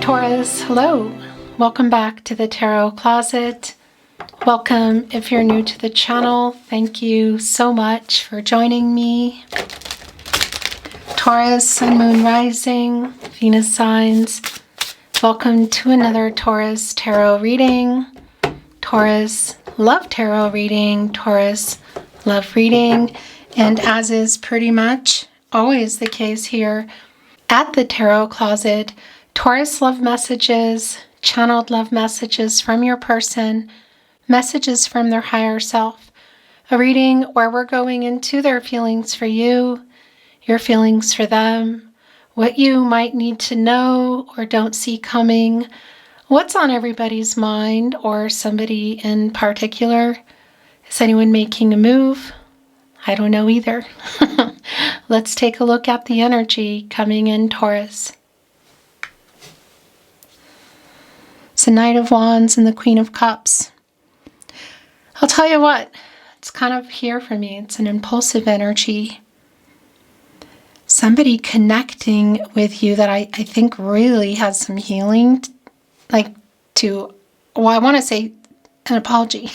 Taurus, hello. Welcome back to the Tarot Closet. Welcome if you're new to the channel. Thank you so much for joining me. Taurus, Sun, Moon, Rising, Venus signs. Welcome to another Taurus Tarot reading. Taurus, love tarot reading. Taurus, love reading. And as is pretty much always the case here at the Tarot Closet, Taurus love messages, channeled love messages from your person, messages from their higher self. A reading where we're going into their feelings for you, your feelings for them, what you might need to know or don't see coming, what's on everybody's mind or somebody in particular. Is anyone making a move? I don't know either. Let's take a look at the energy coming in, Taurus. It's the Knight of Wands and the Queen of Cups. I'll tell you what, it's kind of here for me. It's an impulsive energy. Somebody connecting with you that I think really has some healing, I want to say an apology.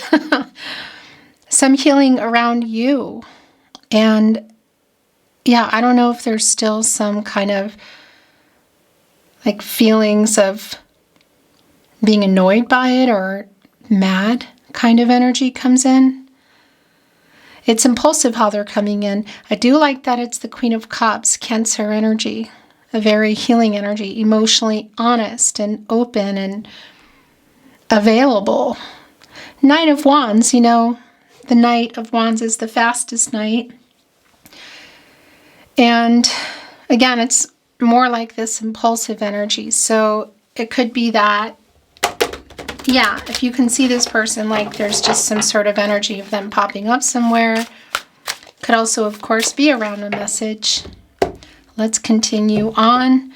Some healing around you. And yeah, I don't know if there's still some kind of feelings of being annoyed by it or mad kind of energy comes in. It's impulsive how they're coming in. I do like that it's the Queen of Cups, Cancer energy, a very healing energy, emotionally honest and open and available. Knight of Wands, the Knight of Wands is the fastest knight. And again, it's more like this impulsive energy. So it could be that, yeah, if you can see this person, there's just some sort of energy of them popping up somewhere. Could also, of course, be around a message. Let's continue on.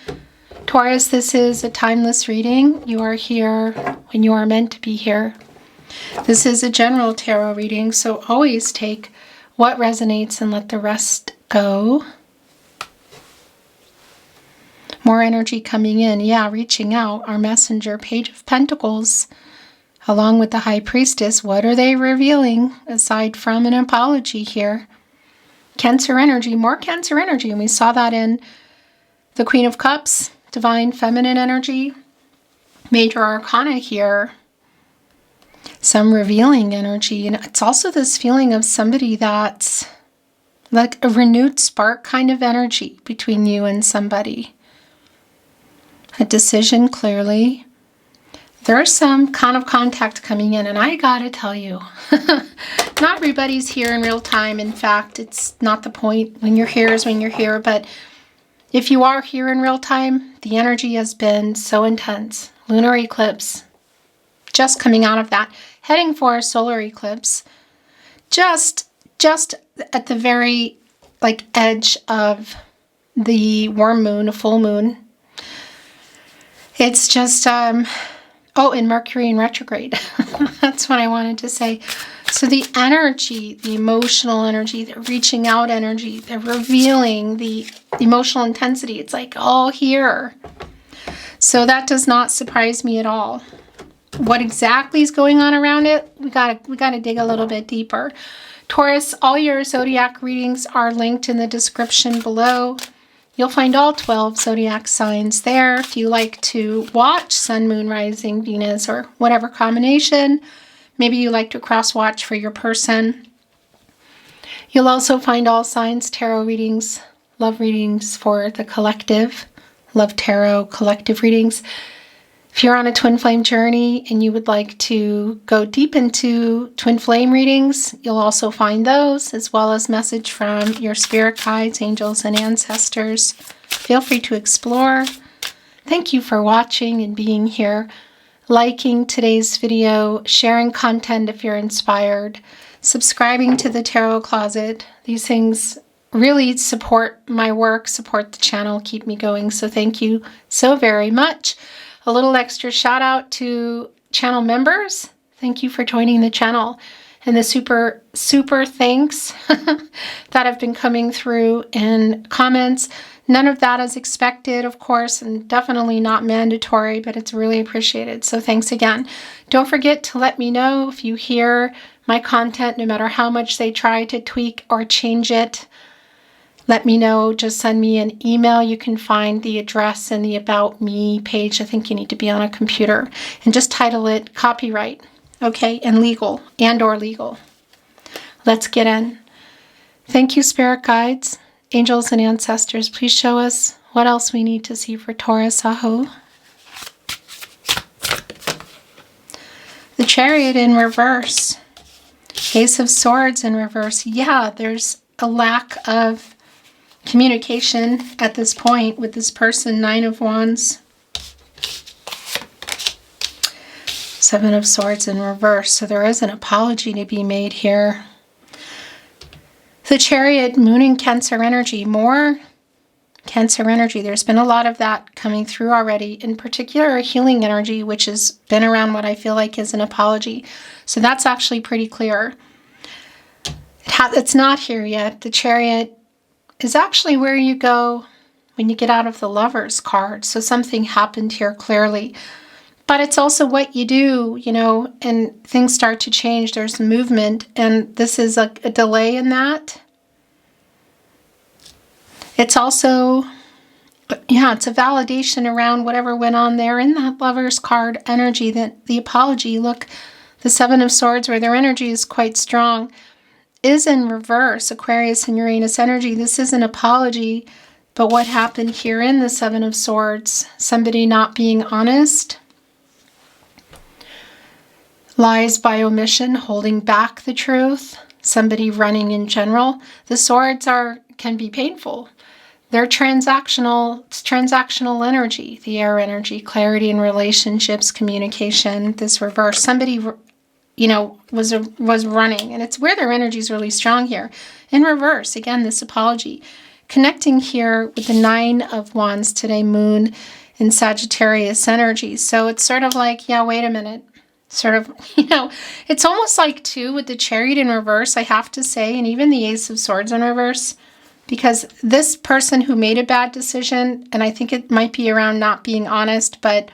Taurus, this is a timeless reading. You are here when you are meant to be here. This is a general tarot reading, so always take what resonates and let the rest go. More energy coming in. Yeah, reaching out. Our messenger, Page of Pentacles, along with the High Priestess. What are they revealing aside from an apology here? Cancer energy. More Cancer energy. And we saw that in the Queen of Cups, Divine Feminine energy. Major Arcana here. Some revealing energy. And it's also this feeling of somebody that's like a renewed spark kind of energy between you and somebody. A decision, clearly. There's some kind of contact coming in, and I gotta tell you, not everybody's here in real time. In fact, it's not the point. When you're here is when you're here, but if you are here in real time, the energy has been so intense. Lunar eclipse, just coming out of that, heading for a solar eclipse, just at the very edge of the warm moon, a full moon. It's just, in Mercury in retrograde. That's what I wanted to say. So the energy, the emotional energy, the reaching out energy, the revealing, the emotional intensity, it's all here. So that does not surprise me at all. What exactly is going on around it? We gotta dig a little bit deeper. Taurus, all your zodiac readings are linked in the description below. You'll find all 12 zodiac signs there. If you like to watch Sun, Moon, Rising, Venus, or whatever combination, maybe you like to cross-watch for your person. You'll also find all signs, tarot readings, love readings for the collective, love tarot collective readings. If you're on a twin flame journey and you would like to go deep into twin flame readings, you'll also find those, as well as message from your spirit guides, angels, and ancestors. Feel free to explore. Thank you for watching and being here, liking today's video, sharing content if you're inspired, subscribing to the Tarot Closet. These things really support my work, support the channel, keep me going. So thank you so very much. A little extra shout out to channel members. Thank you for joining the channel. and the super, super thanks that have been coming through in comments. None of that is expected, of course, and definitely not mandatory, but it's really appreciated. So thanks again. Don't forget to let me know if you hear my content, no matter how much they try to tweak or change it. Let me know. Just send me an email. You can find the address in the About Me page. I think you need to be on a computer. And just title it Copyright, okay, and Legal, and/or Legal. Let's get in. Thank you, Spirit Guides, Angels, and Ancestors. Please show us what else we need to see for Taurus, Aho. The Chariot in reverse. Ace of Swords in reverse. Yeah, there's a lack of communication at this point with this person. Nine of Wands. Seven of Swords in reverse. So there is an apology to be made here. The Chariot, Moon in Cancer energy. More Cancer energy. There's been a lot of that coming through already. In particular, a healing energy, which has been around what I feel like is an apology. So that's actually pretty clear. It's not here yet. The Chariot is actually where you go when you get out of the Lovers card. So something happened here clearly. But it's also what you do, you know, and things start to change. There's movement, and this is a delay in that. It's also, yeah, it's a validation around whatever went on there in that Lovers card energy, that the apology. Look, the Seven of Swords, where their energy is quite strong, is in reverse, Aquarius and Uranus energy. This is an apology, but what happened here in the Seven of Swords? Somebody not being honest. Lies by omission, holding back the truth. Somebody running in general. The swords can be painful. They're transactional. It's transactional energy, the air energy, clarity in relationships, communication. This reverse. Somebody, you know, was running, and it's where their energy is really strong here. In reverse, again, this apology. Connecting here with the Nine of Wands today, Moon in Sagittarius energy. So it's sort of like, yeah, wait a minute. Sort of, you know, it's almost like, too, with the Chariot in reverse, I have to say, and even the Ace of Swords in reverse, because this person who made a bad decision, and I think it might be around not being honest, but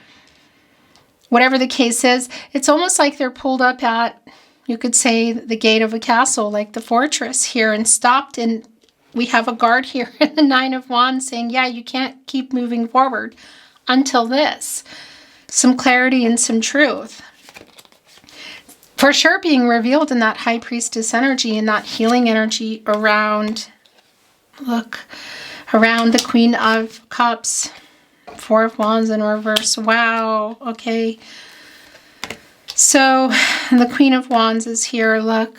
whatever the case is, it's almost like they're pulled up at, you could say, the gate of a castle, like the fortress here, and stopped, and we have a guard here in the Nine of Wands saying, yeah, you can't keep moving forward until this. Some clarity and some truth. For sure being revealed in that High Priestess energy and that healing energy around, look, around the Queen of Cups, Four of Wands in reverse. Wow, okay. So the Queen of Wands is here, look.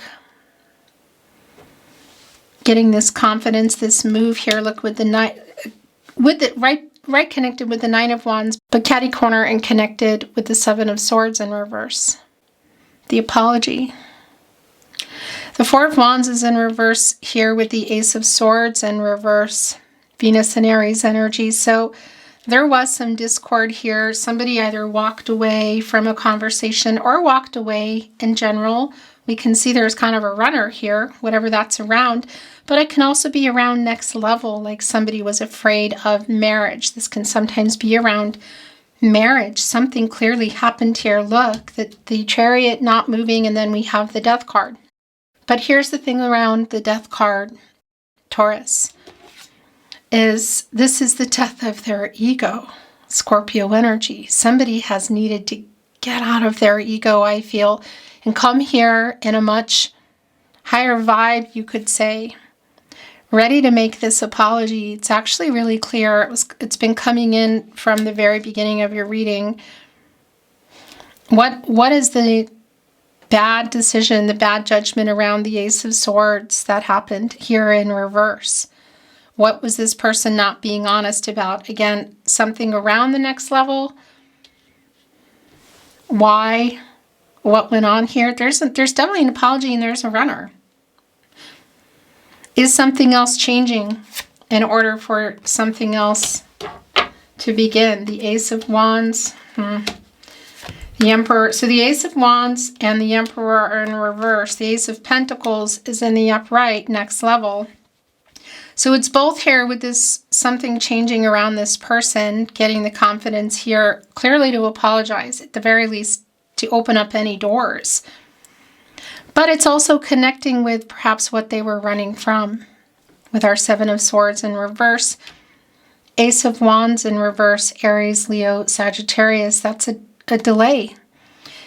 Getting this confidence, this move here, look, with the Nine, with it right connected with the Nine of Wands, but catty corner and connected with the Seven of Swords in reverse. The apology. The Four of Wands is in reverse here with the Ace of Swords in reverse. Venus and Aries energy. So there was some discord here. Somebody either walked away from a conversation or walked away in general. We can see there's kind of a runner here, whatever that's around. But it can also be around next level, like somebody was afraid of marriage. This can sometimes be around marriage. Something clearly happened here. Look, the Chariot not moving, and then we have the Death card. But here's the thing around the Death card, Taurus, is this is the death of their ego, Scorpio energy. Somebody has needed to get out of their ego, I feel, and come here in a much higher vibe, you could say, ready to make this apology. It's actually really clear. It's been coming in from the very beginning of your reading. What is the bad decision, the bad judgment around the Ace of Swords that happened here in reverse? What was this person not being honest about? Again, something around the next level. Why? What went on here? There's definitely an apology, and there's a runner. Is something else changing in order for something else to begin? The Ace of Wands. The Emperor, so the Ace of Wands and the Emperor are in reverse. The Ace of Pentacles is in the upright, next level. So it's both here with this something changing around this person, getting the confidence here, clearly to apologize, at the very least to open up any doors. But it's also connecting with perhaps what they were running from. With our Seven of Swords in reverse, Ace of Wands in reverse, Aries, Leo, Sagittarius, that's a delay.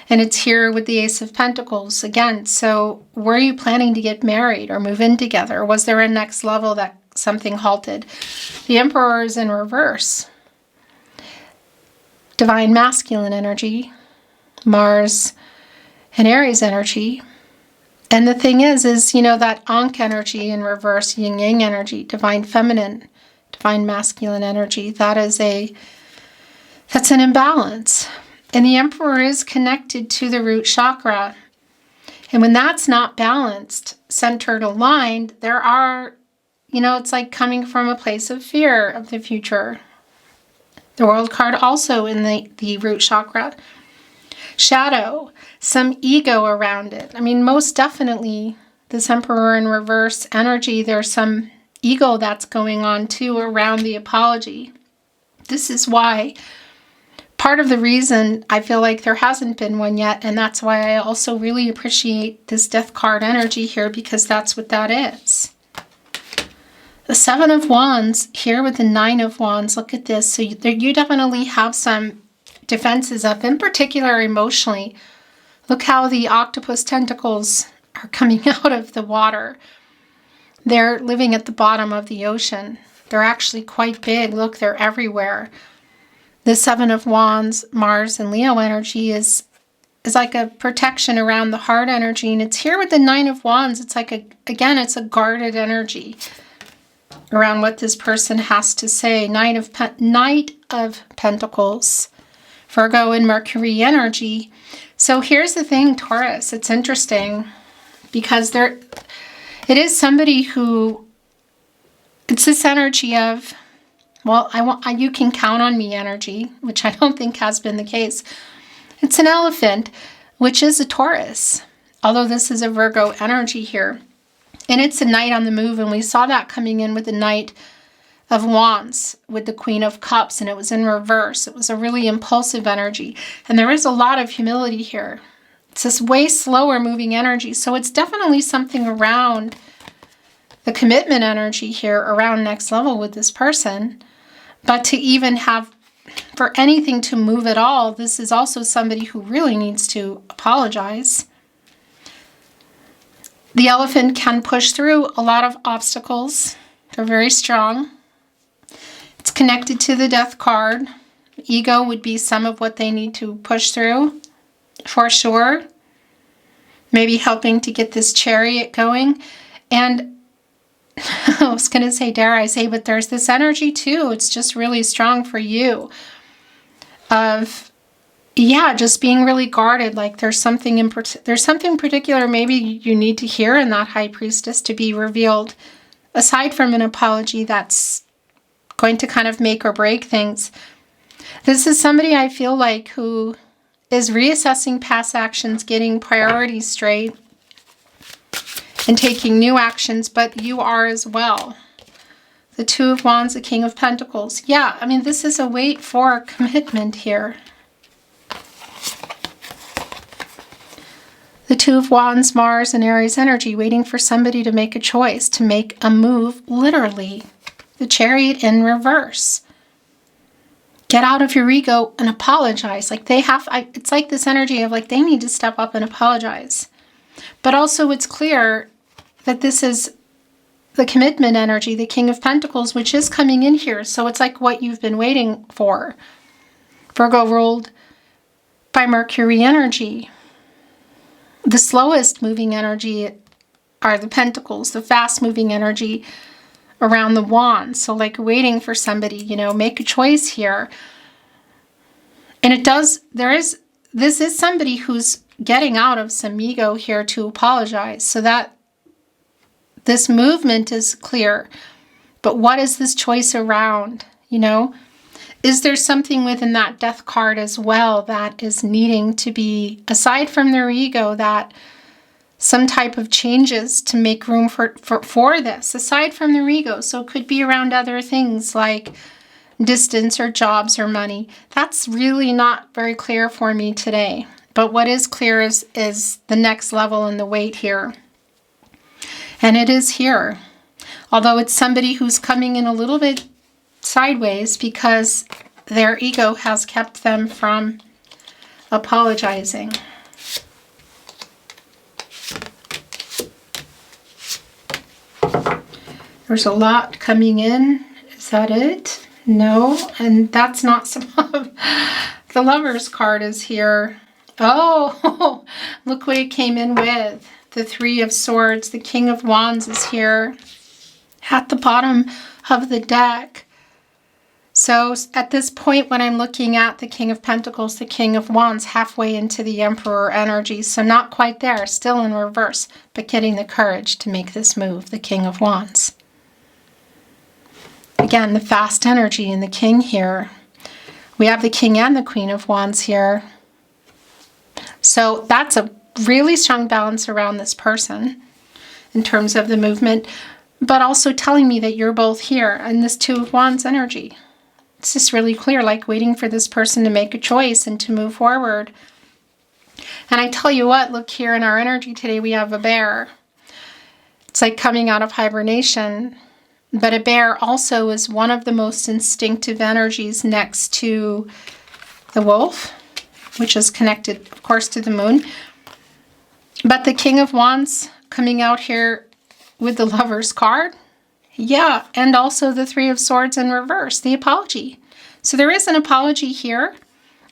And it's here with the Ace of Pentacles again. So were you planning to get married or move in together? Was there a next level that something halted? The Emperor is in reverse. Divine masculine energy, Mars and Aries energy. And the thing is, you know, that Ankh energy in reverse, yin yang energy, divine feminine, divine masculine energy, that's an imbalance. And the Emperor is connected to the root chakra. And when that's not balanced, centered, aligned, there are, you know, it's like coming from a place of fear of the future. The World card also in the root chakra. Shadow, some ego around it. I mean, most definitely, this Emperor in reverse energy, there's some ego that's going on too around the apology. This is why, part of the reason I feel like there hasn't been one yet, and that's why I also really appreciate this Death card energy here, because that's what that is. The Seven of Wands here with the Nine of Wands, look at this. So you definitely have some defenses up, in particular emotionally. Look how the octopus tentacles are coming out of the water. They're living at the bottom of the ocean. They're actually quite big. Look, they're everywhere. The Seven of Wands, Mars and Leo energy is like a protection around the heart energy. And it's here with the Nine of Wands. It's like, it's a guarded energy around what this person has to say. Knight of Pentacles, Virgo and Mercury energy. So here's the thing, Taurus. It's interesting because it is somebody who, it's this energy of, well, you can count on me energy, which I don't think has been the case. It's an elephant, which is a Taurus, although this is a Virgo energy here. And it's a Knight on the move, and we saw that coming in with the Knight of Wands with the Queen of Cups, and it was in reverse. It was a really impulsive energy, and there is a lot of humility here. It's this way slower moving energy, so it's definitely something around the commitment energy here, around next level with this person. But to even have, for anything to move at all, this is also somebody who really needs to apologize. The elephant can push through a lot of obstacles. They're very strong. It's connected to the Death card. Ego would be some of what they need to push through, for sure. Maybe helping to get this chariot going. And I was going to say, dare I say, but there's this energy too. It's just really strong for you of, yeah, just being really guarded. Like there's something particular maybe you need to hear in that High Priestess to be revealed, aside from an apology that's going to kind of make or break things. This is somebody I feel like who is reassessing past actions, getting priorities straight, and taking new actions, but you are as well. The Two of Wands, the King of Pentacles. Yeah, I mean, this is a wait for commitment here. The Two of Wands, Mars and Aries energy, waiting for somebody to make a choice, to make a move, literally. The Chariot in reverse. Get out of your ego and apologize. Like it's like this energy of like they need to step up and apologize. But also it's clear that this is the commitment energy, the King of Pentacles, which is coming in here. So it's like what you've been waiting for. Virgo ruled by Mercury energy. The slowest moving energy are the Pentacles, the fast moving energy around the Wand. So like waiting for somebody, make a choice here. And this is somebody who's getting out of some ego here to apologize. So that this movement is clear. But what is this choice around, Is there something within that death card as well that is needing to be, aside from their ego, that some type of changes to make room for this, aside from their ego? So it could be around other things like distance or jobs or money. That's really not very clear for me today. But what is clear is the next level in the weight here. And it is here. Although it's somebody who's coming in a little bit sideways because their ego has kept them from apologizing. There's a lot coming in. Is that it? No, and that's not some of the Lover's card is here. Oh, look what it came in with. The Three of Swords. The King of Wands is here at the bottom of the deck. So at this point, when I'm looking at the King of Pentacles, the King of Wands, halfway into the Emperor energy. So not quite there, still in reverse, but getting the courage to make this move, the King of Wands. Again, the fast energy in the King here. We have the King and the Queen of Wands here. So that's a really strong balance around this person in terms of the movement, but also telling me that you're both here and this Two of Wands energy. It's just really clear, like waiting for this person to make a choice and to move forward. And I tell you what, look here in our energy today, we have a bear. It's like coming out of hibernation. But a bear also is one of the most instinctive energies next to the wolf, which is connected, of course, to the moon. But the King of Wands coming out here with the Lover's card. Yeah, and also the Three of Swords in reverse, the apology. So there is an apology here.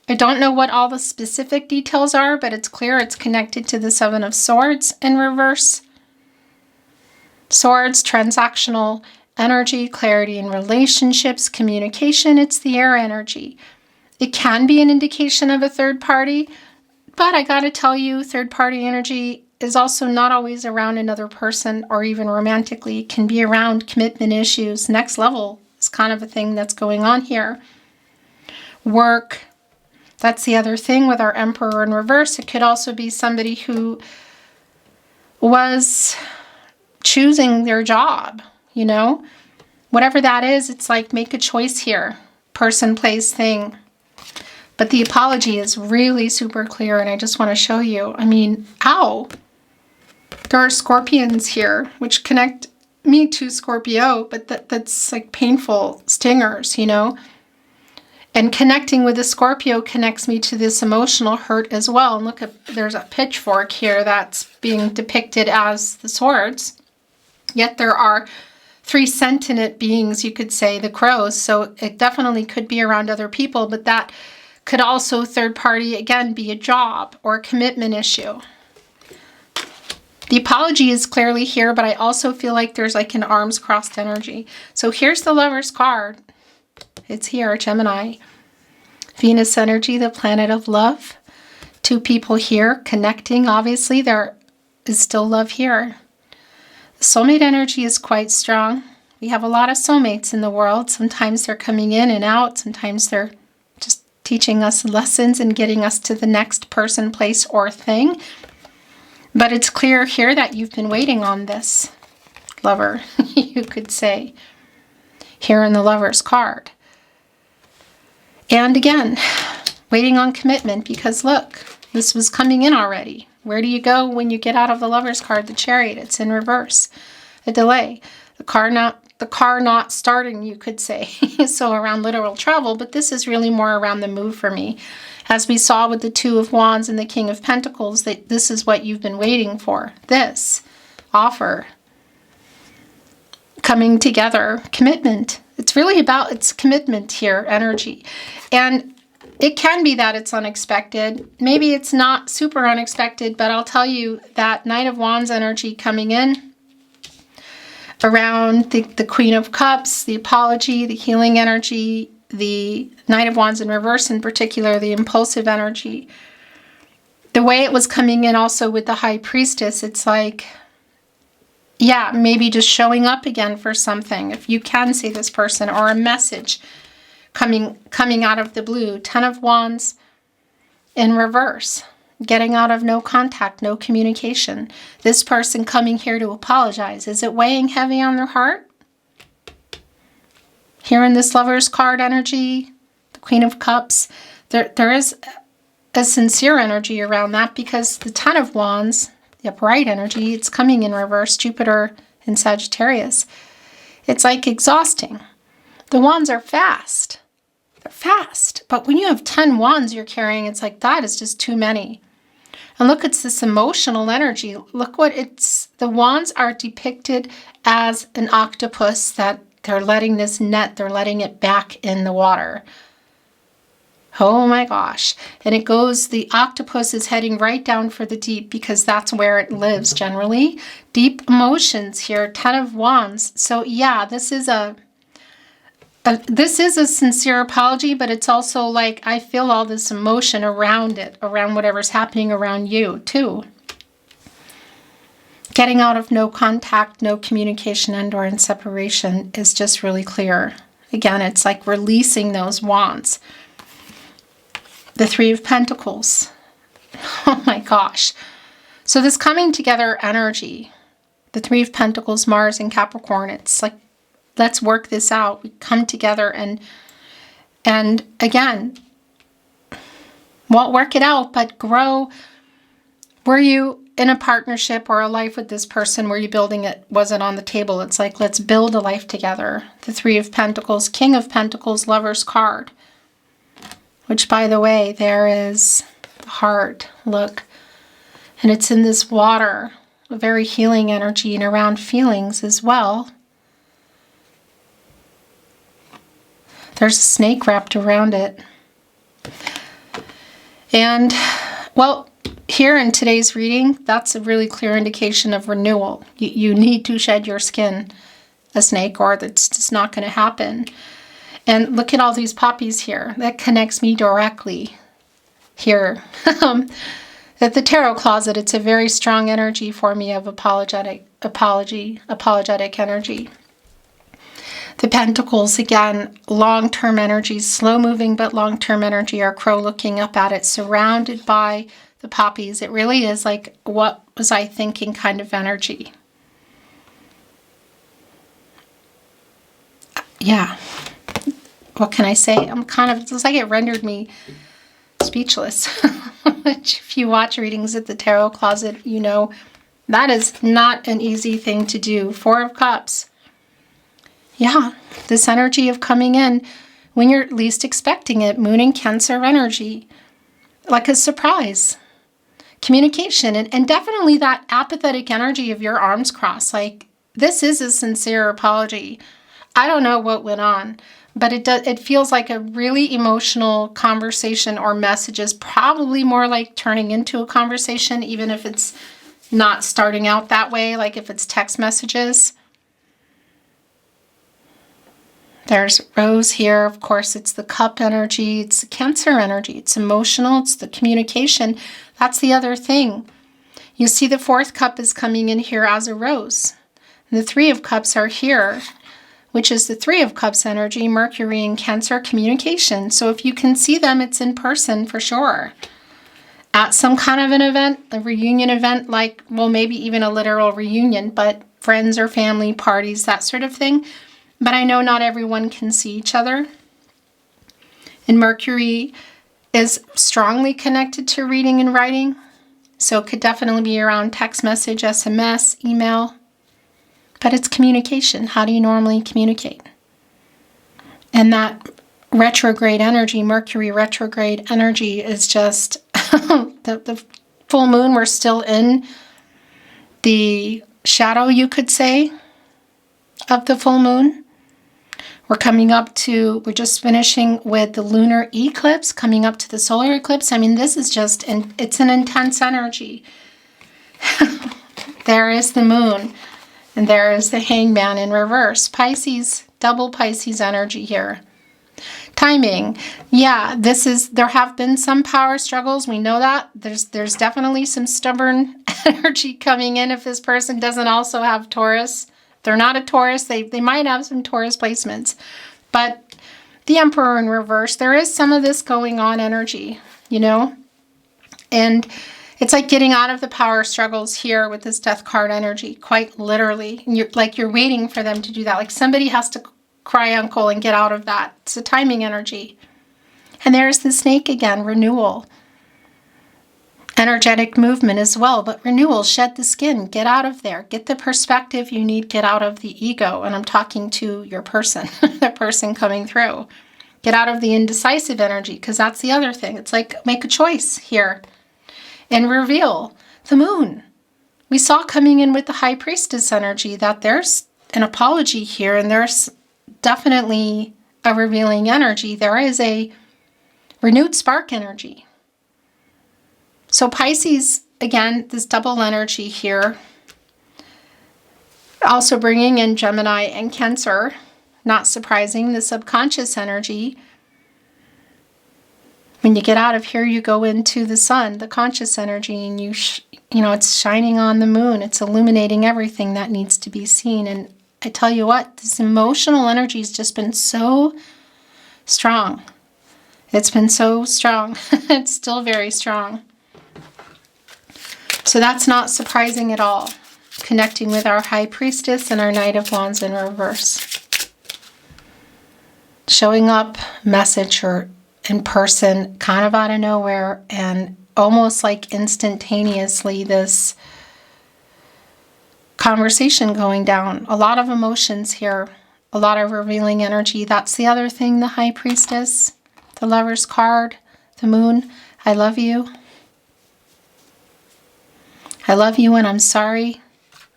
I don't know what all the specific details are, but it's clear it's connected to the Seven of Swords in reverse. Swords, transactional energy, clarity in relationships, communication. It's the air energy. It can be an indication of a third party, but I gotta tell you, third party energy is also not always around another person or even romantically. It can be around commitment issues. Next level is kind of a thing that's going on here. Work. That's the other thing with our Emperor in reverse. It could also be somebody who was choosing their job, you know? Whatever that is, it's like make a choice here. Person, place, thing. But the apology is really super clear, and I just want to show you. I mean, ow! There are scorpions here, which connect me to Scorpio, but that's like painful stingers, you know? And connecting with the Scorpio connects me to this emotional hurt as well. And look, there's a pitchfork here that's being depicted as the swords. Yet there are three sentient beings, you could say, the crows. So it definitely could be around other people, but that could also, third party, again, be a job or a commitment issue. The apology is clearly here, but I also feel like there's like an arms crossed energy. So here's the Lover's card. It's here, Gemini. Venus energy, the planet of love. Two people here connecting. Obviously, there is still love here. The soulmate energy is quite strong. We have a lot of soulmates in the world. Sometimes they're coming in and out. Sometimes they're just teaching us lessons and getting us to the next person, place, or thing. But it's clear here that you've been waiting on this lover, you could say, here in the Lover's card. And again, waiting on commitment, because look, this was coming in already. Where do you go when you get out of the Lover's card? The Chariot, it's in reverse. A delay. The car not starting, you could say. So around literal travel, but this is really more around the move for me. As we saw with the Two of Wands and the King of Pentacles, that this is what you've been waiting for. This offer. Coming together. Commitment. It's really about, it's commitment here, energy. And it can be that it's unexpected. Maybe it's not super unexpected, but I'll tell you that Knight of Wands energy coming in around the Queen of Cups, the apology, the healing energy, the Knight of Wands in reverse, in particular, the impulsive energy. The way it was coming in also with the High Priestess, it's like, yeah, maybe just showing up again for something, if you can see this person, or a message coming out of the blue. 10 of Wands in reverse. Getting out of no contact, no communication. This person coming here to apologize. Is it weighing heavy on their heart? Here in this Lover's card energy, the Queen of Cups, there is a sincere energy around that, because the 10 of Wands, the upright energy, it's coming in reverse, Jupiter in Sagittarius. It's like exhausting. The wands are fast. They're fast. But when you have 10 wands you're carrying, it's like that is just too many. And look, it's this emotional energy. Look what the wands are depicted as an octopus that they're letting this net, they're letting it back in the water. Oh my gosh. And it goes, the octopus is heading right down for the deep, because that's where it lives generally. Deep emotions here, 10 of Wands. So yeah, this is a sincere apology, but it's also like, I feel all this emotion around it, around whatever's happening around you too. Getting out of no contact, no communication, and/or in separation is just really clear. Again, it's like releasing those wands. The 3 of Pentacles. Oh my gosh. So this coming together energy, the 3 of Pentacles, Mars and Capricorn, it's like, let's work this out. We come together and again, won't work it out, but grow. Were you in a partnership or a life with this person? Were you building it? Was it on the table? It's like, let's build a life together. The 3 of Pentacles, King of Pentacles, Lover's card. Which, by the way, there is the heart. Look. And it's in this water. A very healing energy and around feelings as well. There's a snake wrapped around it. And, well, here in today's reading, that's a really clear indication of renewal. You need to shed your skin, a snake, or that's just not going to happen. And look at all these poppies here. That connects me directly here. At the tarot closet, it's a very strong energy for me of apologetic energy. The pentacles, again, long-term energy, slow-moving but long-term energy. Our crow looking up at it, surrounded by the poppies. It really is like, what was I thinking kind of energy. Yeah. What can I say? It's like it rendered me speechless. If you watch readings at the tarot closet, you know that is not an easy thing to do. 4 of Cups. Yeah, this energy of coming in when you're least expecting it. Moon and Cancer energy. Like a surprise. Communication. And definitely that apathetic energy of your arms crossed. Like, this is a sincere apology. I don't know what went on. But it feels like a really emotional conversation or messages, probably more like turning into a conversation, even if it's not starting out that way, like if it's text messages. There's Rose here. Of course, it's the Cup energy. It's the Cancer energy. It's emotional. It's the communication. That's the other thing. You see the 4th cup is coming in here as a rose. And the 3 of Cups are here, which is the 3 of Cups energy, Mercury and Cancer, communication. So if you can see them, it's in person for sure. At some kind of an event, a reunion event, like, well, maybe even a literal reunion, but friends or family parties, that sort of thing. But I know not everyone can see each other. And Mercury is strongly connected to reading and writing. So it could definitely be around text message, SMS, email. But it's communication. How do you normally communicate? And that retrograde energy, Mercury retrograde energy, is just the full moon. We're still in the shadow, you could say, of the full moon. We're just finishing with the lunar eclipse, coming up to the solar eclipse. I mean, this is just, it's an intense energy. There is the moon. And there is the Hangman in reverse. Pisces, double Pisces energy here. Timing. Yeah, there have been some power struggles. We know that. There's definitely some stubborn energy coming in if this person doesn't also have Taurus. If they're not a Taurus, they might have some Taurus placements. But the Emperor in reverse. There is some of this going on energy, you know? And it's like getting out of the power struggles here with this Death card energy, quite literally. And you're waiting for them to do that. Like somebody has to cry uncle and get out of that. It's a timing energy. And there's the Snake again, renewal. Energetic movement as well, but renewal, shed the skin, get out of there, get the perspective you need, get out of the ego. And I'm talking to your person, the person coming through. Get out of the indecisive energy, because that's the other thing. It's like, make a choice here. And reveal the moon. We saw coming in with the High Priestess energy that there's an apology here, and there's definitely a revealing energy. There is a renewed spark energy. So Pisces, again, this double energy here, also bringing in Gemini and Cancer, not surprising, the subconscious energy. When you get out of here, you go into the sun, the conscious energy, and you know, it's shining on the moon. It's illuminating everything that needs to be seen. And I tell you what, this emotional energy has just been so strong. It's been so strong. It's still very strong. So that's not surprising at all. Connecting with our High Priestess and our Knight of Wands in reverse. Showing up, message, or in person, kind of out of nowhere, and almost like instantaneously this conversation going down. A lot of emotions here. A lot of revealing energy. That's the other thing, the High Priestess. The Lover's card. The Moon. I love you. I love you and I'm sorry.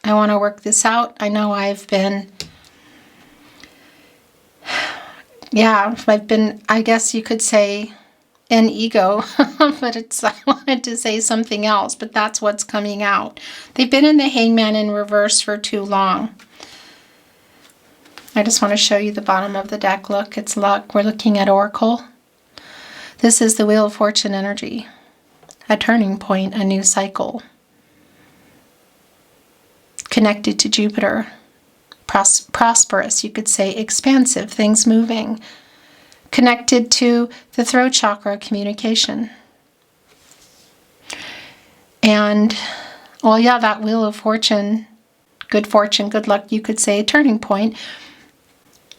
I want to work this out. I know I've been, I guess you could say, in ego, but I wanted to say something else, but that's what's coming out. They've been in the Hangman in reverse for too long. I just want to show you the bottom of the deck. Look, it's luck. We're looking at Oracle. This is the Wheel of Fortune energy. A turning point, a new cycle. Connected to Jupiter. Prosperous, you could say, expansive, things moving. Connected to the throat chakra, communication. And, well, yeah, that Wheel of Fortune, good luck, you could say, a turning point.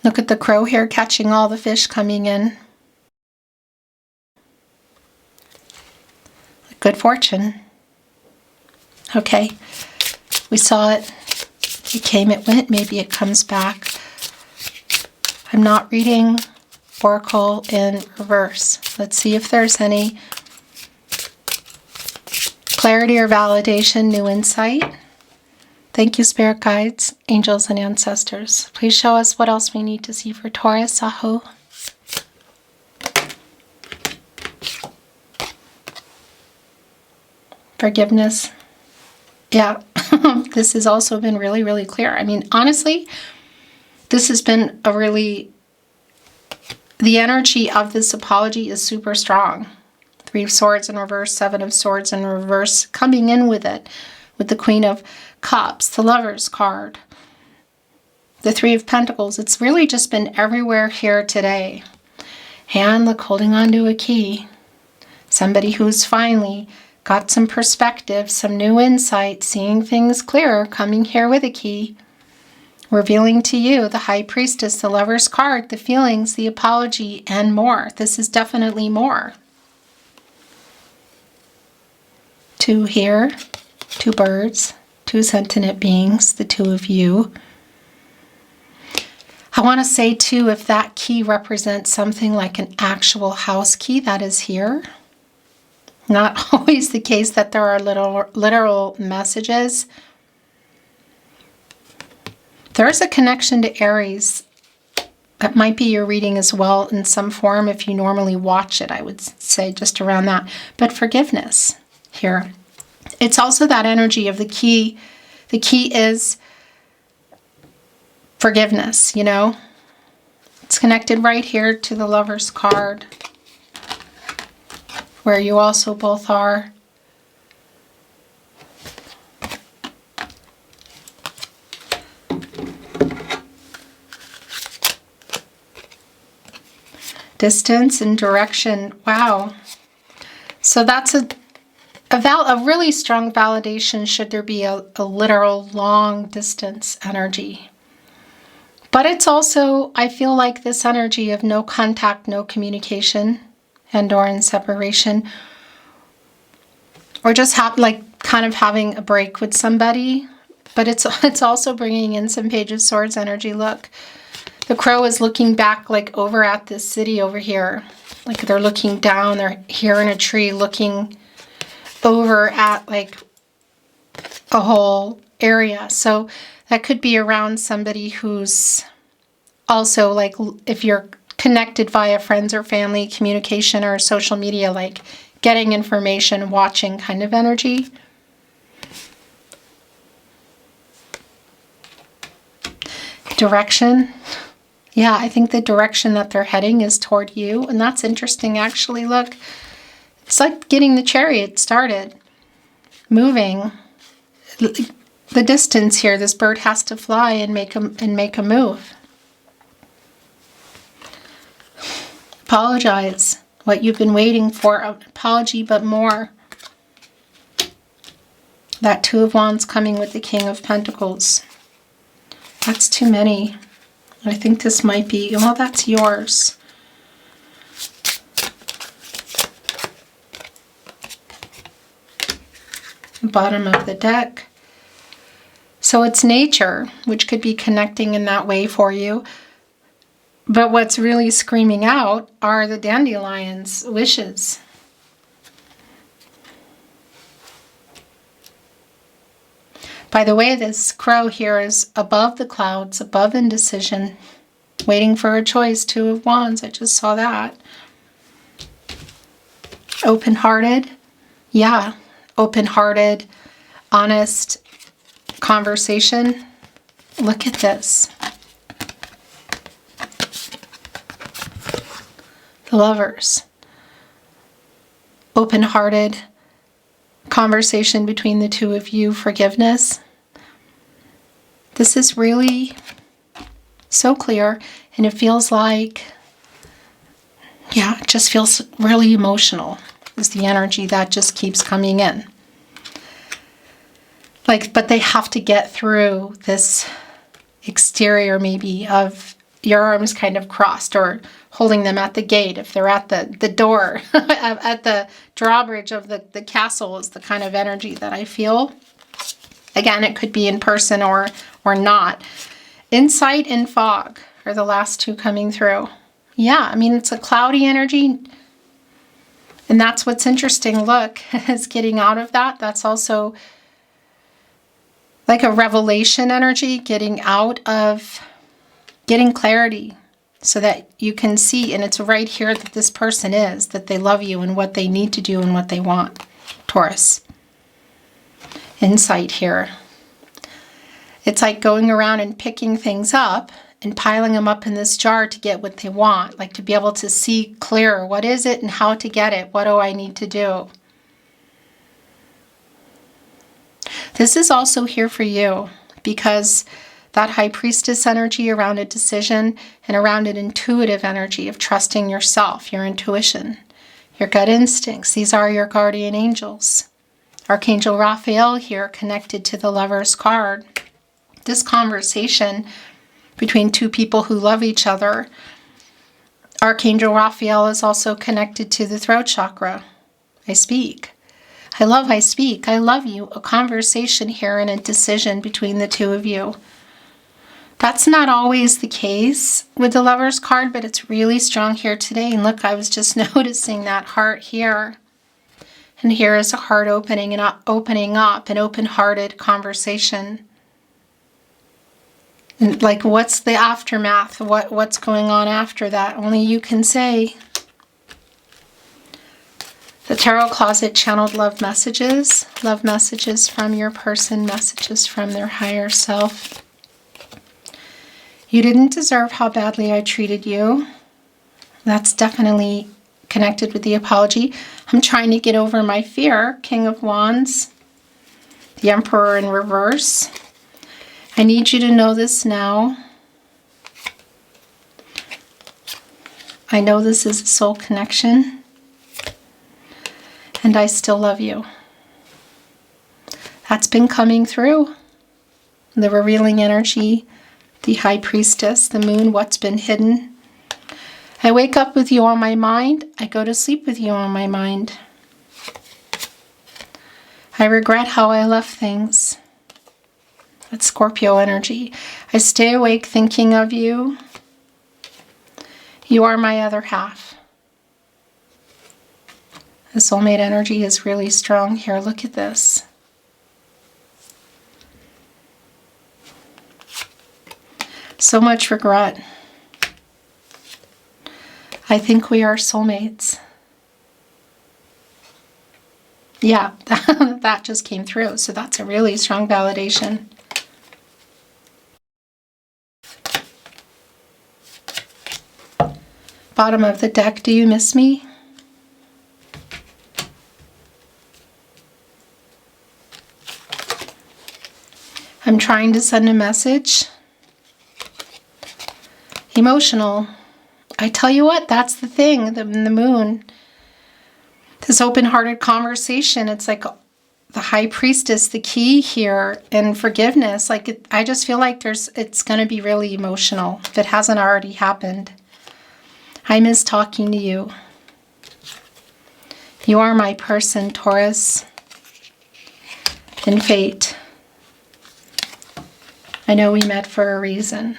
Look at the crow here catching all the fish coming in. Good fortune. Okay. We saw it. It came, it went. Maybe it comes back. I'm not reading Oracle in reverse. Let's see if there's any clarity or validation, new insight. Thank you, Spirit Guides, Angels, and Ancestors. Please show us what else we need to see for Taurus, Aho. Forgiveness. Yeah. This has also been really, really clear. I mean, honestly, this has been a really, the energy of this apology is super strong. 3 of Swords in reverse, 7 of Swords in reverse, coming in with it, with the Queen of Cups, the Lover's card, the 3 of Pentacles. It's really just been everywhere here today. And look, holding on to a key. Somebody who's finally got some perspective, some new insight, seeing things clearer, coming here with a key, revealing to you the High Priestess, the Lover's card, the feelings, the apology, and more. This is definitely more. 2 here, 2 birds, 2 sentient beings, the 2 of you. I want to say too, if that key represents something like an actual house key that is here, not always the case that there are literal messages. There's a connection to Aries. That might be your reading as well in some form if you normally watch it, I would say, just around that. But forgiveness here. It's also that energy of the key. The key is forgiveness, you know. It's connected right here to the Lover's card, where you also both are. Distance and direction. Wow. So that's a really strong validation should there be a literal long distance energy. But it's also, I feel like this energy of no contact, no communication, and or in separation, or just kind of having a break with somebody. But it's also bringing in some Page of Swords energy. Look, the crow is looking back like over at this city over here. Like they're looking down, they're here in a tree looking over at like a whole area. So that could be around somebody who's also like, if you're connected via friends or family, communication or social media, like getting information, watching kind of energy. Direction. Yeah, I think the direction that they're heading is toward you. And that's interesting, actually. Look, it's like getting the chariot started, moving. The distance here, this bird has to fly and make a move. Apologize. What you've been waiting for, an apology, but more. That Two of Wands coming with the King of Pentacles. That's too many. I think this might be, well, that's yours. Bottom of the deck. So it's nature, which could be connecting in that way for you. But what's really screaming out are the dandelion's wishes. By the way, this crow here is above the clouds, above indecision, waiting for a choice. Two of Wands, I just saw that. Open-hearted. Yeah, open-hearted, honest conversation. Look at this. The Lovers. Open-hearted conversation between the two of you, forgiveness. This is really so clear, and it feels like, yeah, it just feels really emotional, is the energy that just keeps coming in. Like, but they have to get through this exterior maybe of your arms kind of crossed or holding them at the gate. If they're at the door, at the drawbridge of the castle is the kind of energy that I feel. Again, it could be in person or not. Insight and fog are the last two coming through. Yeah, I mean, it's a cloudy energy. And that's what's interesting. Look, is getting out of that. That's also like a revelation energy, getting out of, getting clarity so that you can see, and it's right here that this person is, that they love you and what they need to do and what they want. Taurus. Insight here. It's like going around and picking things up and piling them up in this jar to get what they want, like to be able to see clearer. What is it and how to get it? What do I need to do? This is also here for you because that High Priestess energy around a decision and around an intuitive energy of trusting yourself, your intuition, your gut instincts. These are your guardian angels. Archangel Raphael here connected to the Lover's card. This conversation between two people who love each other. Archangel Raphael is also connected to the throat chakra. I speak. I speak. I love you. A conversation here and a decision between the two of you. That's not always the case with the Lover's card, but it's really strong here today. And look, I was just noticing that heart here. And here is a heart opening and opening up, an open-hearted conversation. And like, what's the aftermath? What's going on after that? Only you can say. The Tarot Closet channeled love messages from your person, messages from their higher self. You didn't deserve how badly I treated you. That's definitely connected with the apology. I'm trying to get over my fear. King of Wands. The Emperor in reverse. I need you to know this now. I know this is a soul connection, and I still love you. That's been coming through. The revealing energy, the high priestess, the moon, what's been hidden. I wake up with you on my mind. I go to sleep with you on my mind. I regret how I left things. That's Scorpio energy. I stay awake thinking of you. You are my other half. The soulmate energy is really strong here. Look at this. So much regret. I think we are soulmates. Yeah, that just came through. So that's a really strong validation. Bottom of the deck, do you miss me? I'm trying to send a message. Emotional. I tell you what, that's the thing, the moon. This open-hearted conversation, it's like the high priestess, the key here, and forgiveness. Like, I just feel like it's going to be really emotional if it hasn't already happened. I miss talking to you. You are my person, Taurus. And fate. I know we met for a reason.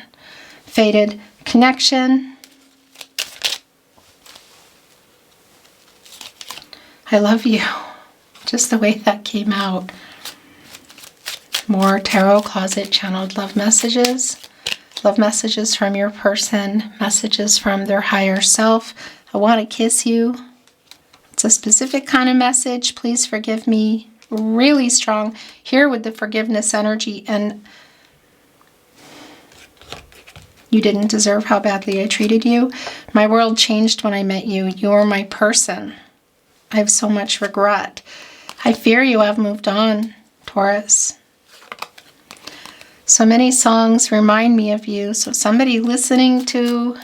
Fated connection. I love you. Just the way that came out. More tarot closet channeled love messages. Love messages from your person. Messages from their higher self. I want to kiss you. It's a specific kind of message. Please forgive me. Really strong here with the forgiveness energy. And you didn't deserve how badly I treated you. My world changed when I met you. You're my person. I have so much regret. I fear you have moved on, Taurus. So many songs remind me of you. So somebody listening to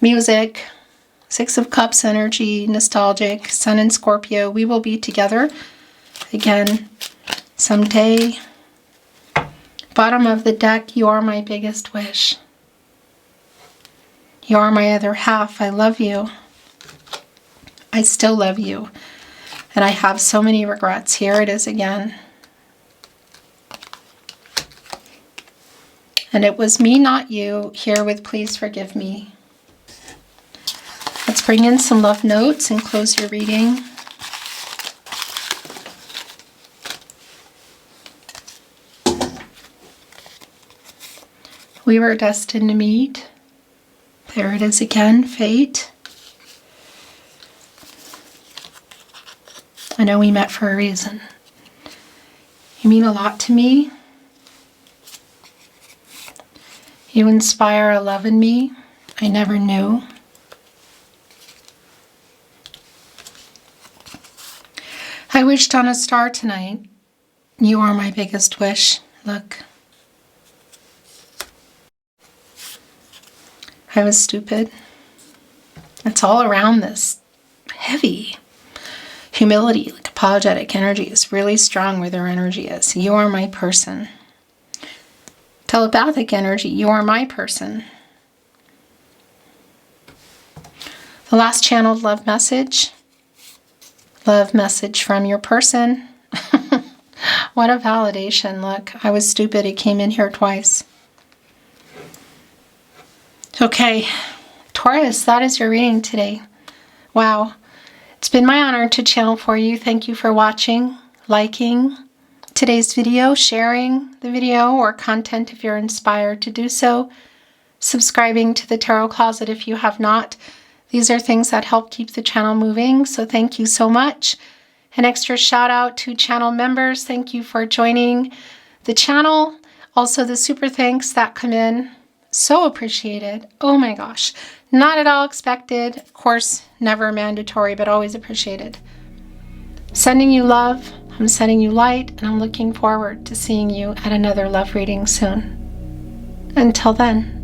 music, Six of Cups energy, nostalgic, Sun and Scorpio, we will be together again someday. Bottom of the deck, you are my biggest wish. You are my other half. I love you. I still love you. And I have so many regrets. Here it is again. And it was me, not you, here with please forgive me. Let's bring in some love notes and close your reading. We were destined to meet. There it is again, fate. I know we met for a reason. You mean a lot to me. You inspire a love in me I never knew. I wished on a star tonight. You are my biggest wish. Look. I was stupid. It's all around this heavy. Humility, like apologetic energy is really strong where their energy is. You are my person. Telepathic energy, you are my person. The last channeled love message from your person. What a validation. Look, I was stupid. It came in here twice. Okay, Taurus, that is your reading today. Wow. It's been my honor to channel for you. Thank you for watching, liking today's video, sharing the video or content if you're inspired to do so, subscribing to the Tarot Closet if you have not. These are things that help keep the channel moving, so thank you so much. An extra shout out to channel members. Thank you for joining the channel. Also the super thanks that come in. So appreciated. Oh my gosh. Not at all expected. Of course, never mandatory, but always appreciated. Sending you love. I'm sending you light, and I'm looking forward to seeing you at another love reading soon. Until then.